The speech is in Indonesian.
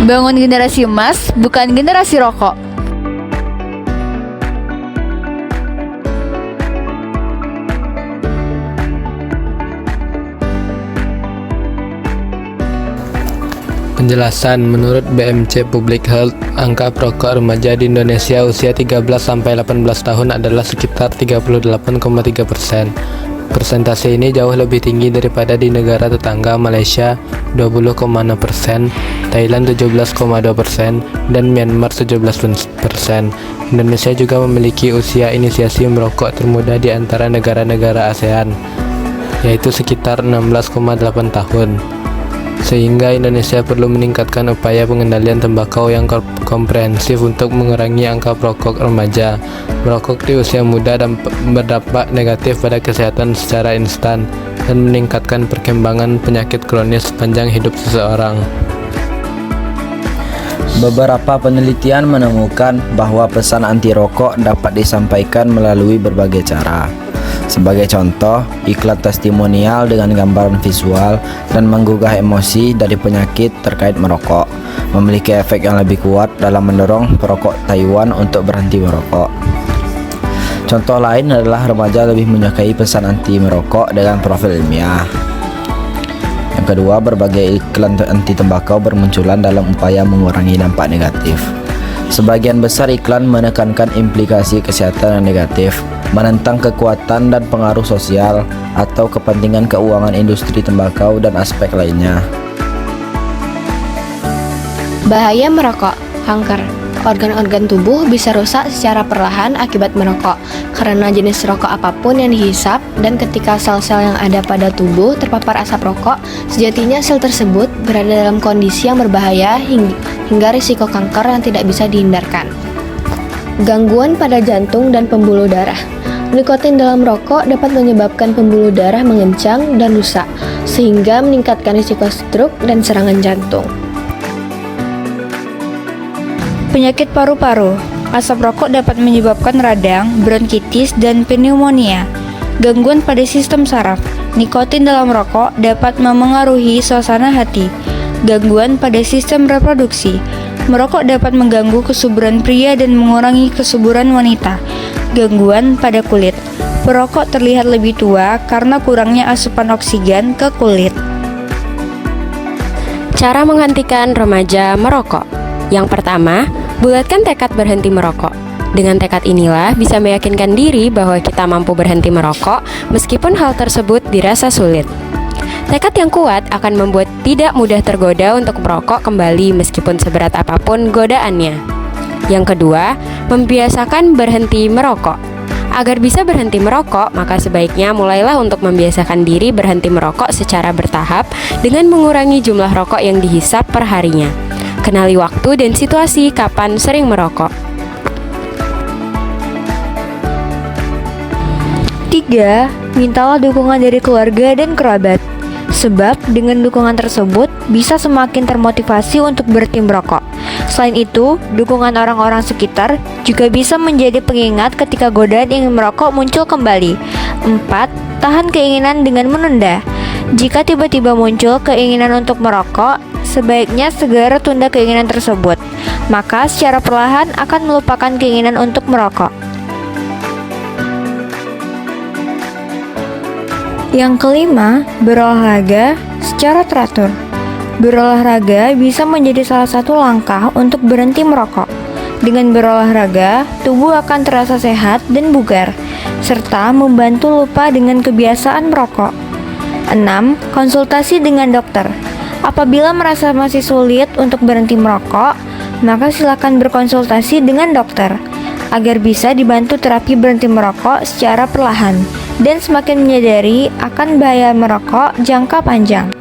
Bangun generasi emas, bukan generasi rokok. Penjelasan, menurut BMC Public Health, angka perokok remaja di Indonesia usia 13-18 tahun adalah sekitar 38,3%. Persentase ini jauh lebih tinggi daripada di negara tetangga Malaysia 20,6%, Thailand 17,2%, dan Myanmar 17%. Indonesia juga memiliki usia inisiasi merokok termuda di antara negara-negara ASEAN, yaitu sekitar 16,8 tahun. Sehingga Indonesia perlu meningkatkan upaya pengendalian tembakau yang komprehensif untuk mengurangi angka perokok remaja. Merokok di usia muda dan berdampak negatif pada kesehatan secara instan dan meningkatkan perkembangan penyakit kronis sepanjang hidup seseorang. Beberapa penelitian menemukan bahwa pesan anti rokok dapat disampaikan melalui berbagai cara. Sebagai contoh, iklan testimonial dengan gambaran visual dan menggugah emosi dari penyakit terkait merokok memiliki efek yang lebih kuat dalam mendorong perokok Taiwan untuk berhenti merokok. Contoh lain adalah remaja lebih menyukai pesan anti merokok dengan profil ilmiah. Yang kedua, berbagai iklan anti tembakau bermunculan dalam upaya mengurangi dampak negatif. Sebagian besar iklan menekankan implikasi kesehatan yang negatif, menentang kekuatan dan pengaruh sosial atau kepentingan keuangan industri tembakau dan aspek lainnya. Bahaya merokok, kanker. Organ-organ tubuh bisa rusak secara perlahan akibat merokok karena jenis rokok apapun yang dihisap, dan ketika sel-sel yang ada pada tubuh terpapar asap rokok, sejatinya sel tersebut berada dalam kondisi yang berbahaya hingga risiko kanker yang tidak bisa dihindarkan. Gangguan pada jantung dan pembuluh darah. Nikotin dalam rokok dapat menyebabkan pembuluh darah mengencang dan rusak, sehingga meningkatkan risiko stroke dan serangan jantung. Penyakit paru-paru. Asap rokok dapat menyebabkan radang, bronkitis, dan pneumonia. Gangguan pada sistem saraf. Nikotin dalam rokok dapat memengaruhi suasana hati. Gangguan pada sistem reproduksi. Merokok dapat mengganggu kesuburan pria dan mengurangi kesuburan wanita. Gangguan pada kulit. Perokok terlihat lebih tua karena kurangnya asupan oksigen ke kulit. Cara menghentikan remaja merokok. Yang pertama, bulatkan tekad berhenti merokok. Dengan tekad inilah bisa meyakinkan diri bahwa kita mampu berhenti merokok meskipun hal tersebut dirasa sulit. Tekad yang kuat akan membuat tidak mudah tergoda untuk merokok kembali meskipun seberat apapun godaannya. Yang kedua, membiasakan berhenti merokok. Agar bisa berhenti merokok, maka sebaiknya mulailah untuk membiasakan diri berhenti merokok secara bertahap dengan mengurangi jumlah rokok yang dihisap per harinya. Kenali waktu dan situasi kapan sering merokok. 3. Mintalah dukungan dari keluarga dan kerabat. Sebab dengan dukungan tersebut bisa semakin termotivasi untuk berhenti merokok. Selain itu, dukungan orang-orang sekitar juga bisa menjadi pengingat ketika godaan ingin merokok muncul kembali. 4. Tahan keinginan dengan menunda. Jika tiba-tiba muncul keinginan untuk merokok, sebaiknya segera tunda keinginan tersebut. Maka secara perlahan akan melupakan keinginan untuk merokok. Yang kelima, berolahraga secara teratur. Berolahraga bisa menjadi salah satu langkah untuk berhenti merokok. Dengan berolahraga, tubuh akan terasa sehat dan bugar, serta membantu lupa dengan kebiasaan merokok. 6. Konsultasi dengan dokter. Apabila merasa masih sulit untuk berhenti merokok, maka silakan berkonsultasi dengan dokter agar bisa dibantu terapi berhenti merokok secara perlahan dan semakin menyadari akan bahaya merokok jangka panjang.